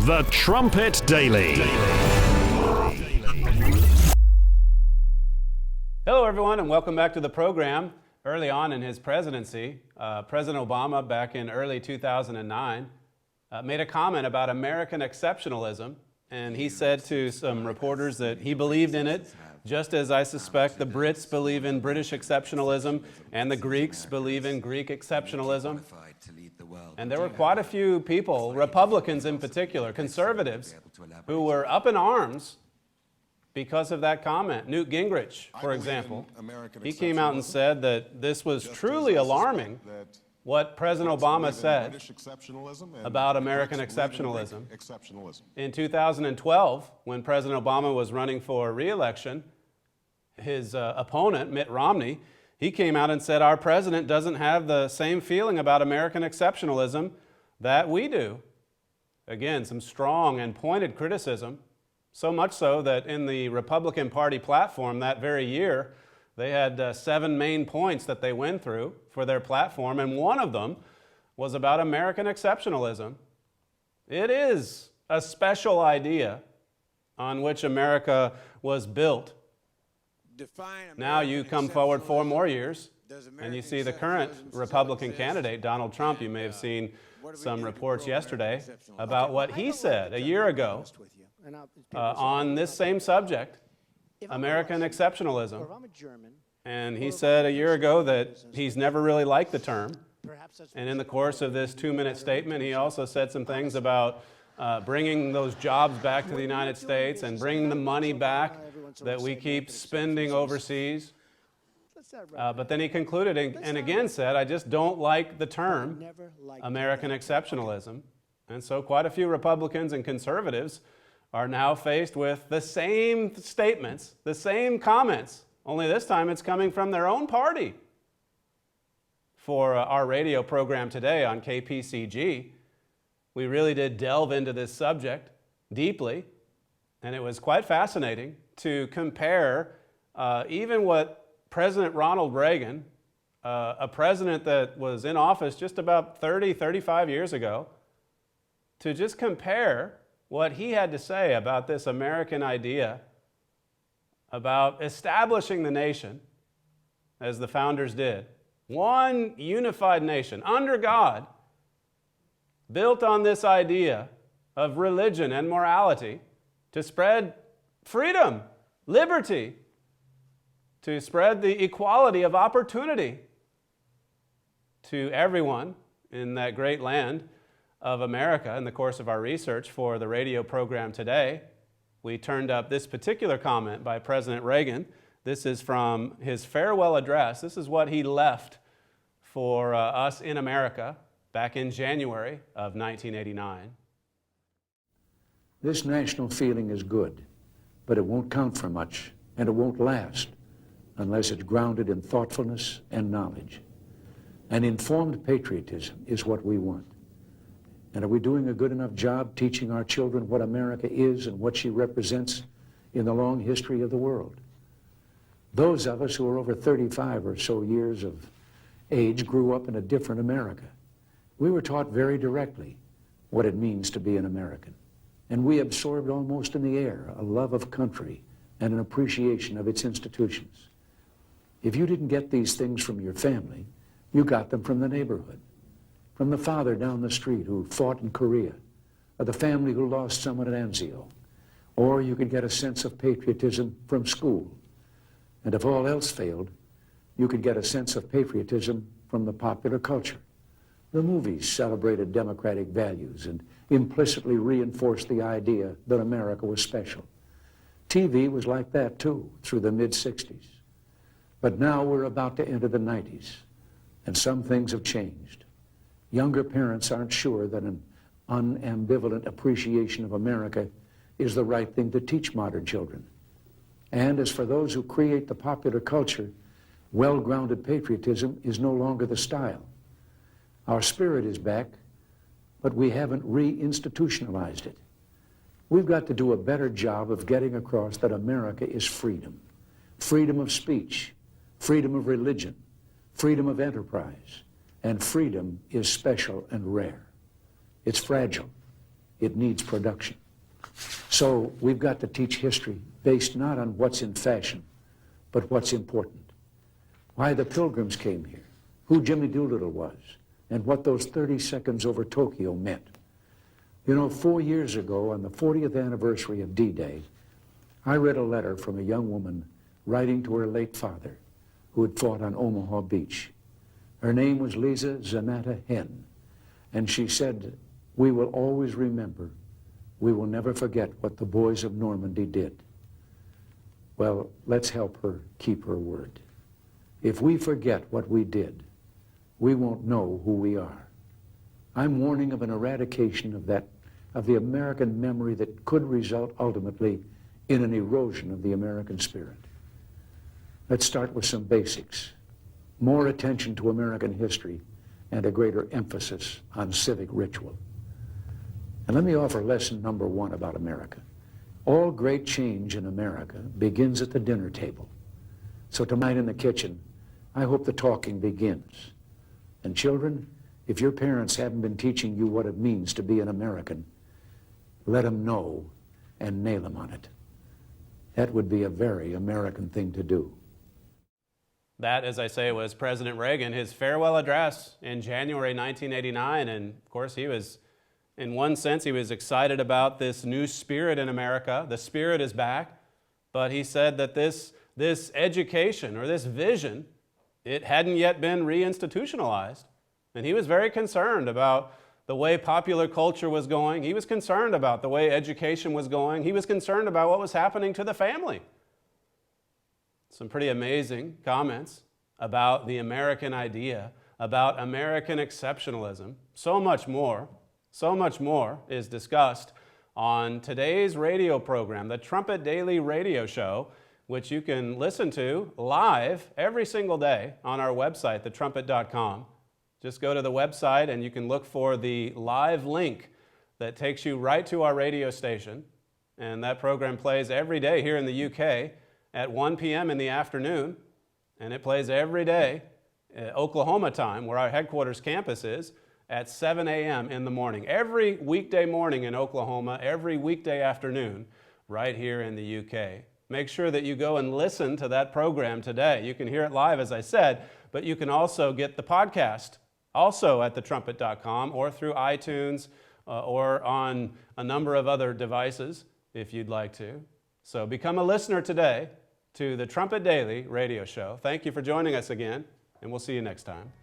The Trumpet Daily. Hello, everyone, and welcome back to the program. Early on in his presidency, President Obama, back in early 2009, made a comment about American exceptionalism, and he said to some reporters that he believed in it, just as I suspect the Brits believe in British exceptionalism and the Greeks believe in Greek exceptionalism. And there were quite a few people, Republicans in particular, conservatives, who were up in arms because of that comment. Newt Gingrich, for example, he came out and said that this was truly alarming, what President Obama said about American exceptionalism. In 2012, when President Obama was running for re-election, his opponent, Mitt Romney, he came out and said, our president doesn't have the same feeling about American exceptionalism that we do. Again, some strong and pointed criticism, so much so that in the Republican Party platform that very year, they had 7 main points that they went through for their platform, and one of them was about American exceptionalism. It is a special idea on which America was built. Now you come forward 4 more years, and you see the current Republican candidate, Donald Trump. You may have seen some reports yesterday about what he said a year ago on this same subject, American exceptionalism. And he said a year ago that he's never really liked the term. And in the course of this 2-minute statement, he also said some things about bringing those jobs back to the United States and bringing the money back that we keep spending overseas. But then he concluded and again said, I just don't like the term American exceptionalism. And so quite a few Republicans and conservatives are now faced with the same statements, the same comments, only this time it's coming from their own party. For our radio program today on KPCG, we really did delve into this subject deeply, and it was quite fascinating to compare even what President Ronald Reagan, a president that was in office just about 35 years ago, to just compare what he had to say about this American idea, about establishing the nation, as the founders did. One unified nation, under God, built on this idea of religion and morality, to spread freedom, liberty, to spread the equality of opportunity to everyone in that great land of America. In the course of our research for the radio program today, we turned up this particular comment by President Reagan. This is from his farewell address. This is what he left for us in America back in January of 1989. This national feeling is good, but it won't count for much, and it won't last unless it's grounded in thoughtfulness and knowledge. An informed patriotism is what we want. And are we doing a good enough job teaching our children what America is and what she represents in the long history of the world? Those of us who are over 35 or so years of age grew up in a different America. We were taught very directly what it means to be an American. And we absorbed almost in the air a love of country and an appreciation of its institutions. If you didn't get these things from your family, you got them from the neighborhood, from the father down the street who fought in Korea, or the family who lost someone at Anzio. Or you could get a sense of patriotism from school. And if all else failed, you could get a sense of patriotism from the popular culture. The movies celebrated democratic values and implicitly reinforced the idea that America was special. TV was like that too, through the mid-60s. But now we're about to enter the 90s, and some things have changed. Younger parents aren't sure that an unambivalent appreciation of America is the right thing to teach modern children. And as for those who create the popular culture, well-grounded patriotism is no longer the style. Our spirit is back, but we haven't re-institutionalized it. We've got to do a better job of getting across that America is freedom. Freedom of speech, freedom of religion, freedom of enterprise, and freedom is special and rare. It's fragile. it needs production. So we've got to teach history based not on what's in fashion, but what's important. Why the Pilgrims came here, who Jimmy Doolittle was, and what those 30 seconds over Tokyo meant. You know, 4 years ago, on the 40th anniversary of D-Day, I read a letter from a young woman writing to her late father, who had fought on Omaha Beach. Her name was Lisa Zanata Henn, and she said, "We will always remember. We will never forget what the boys of Normandy did." Well, let's help her keep her word. If we forget what we did, we won't know who we are. I'm warning of an eradication of the American memory that could result ultimately in an erosion of the American spirit. Let's start with some basics. More attention to American history and a greater emphasis on civic ritual. And let me offer lesson number one about America. All great change in America begins at the dinner table. So tonight in the kitchen, I hope the talking begins. And children, if your parents haven't been teaching you what it means to be an American, let them know and nail them on it. That would be a very American thing to do. That, as I say, was President Reagan, his farewell address in January 1989. And of course, he was, in one sense, he was excited about this new spirit in America. The spirit is back. But he said that this education or this vision, it hadn't yet been reinstitutionalized. And he was very concerned about the way popular culture was going. He was concerned about the way education was going. He was concerned about what was happening to the family. Some pretty amazing comments about the American idea, about American exceptionalism. So much more is discussed on today's radio program, the Trumpet Daily Radio Show, which you can listen to live every single day on our website, thetrumpet.com. Just go to the website and you can look for the live link that takes you right to our radio station. And that program plays every day here in the UK at 1 p.m. in the afternoon. And it plays every day at Oklahoma time, where our headquarters campus is, at 7 a.m. in the morning. Every weekday morning in Oklahoma, every weekday afternoon, right here in the UK. Make sure that you go and listen to that program today. You can hear it live, as I said, but you can also get the podcast also at thetrumpet.com or through iTunes or on a number of other devices if you'd like to. So become a listener today to the Trumpet Daily Radio Show. Thank you for joining us again, and we'll see you next time.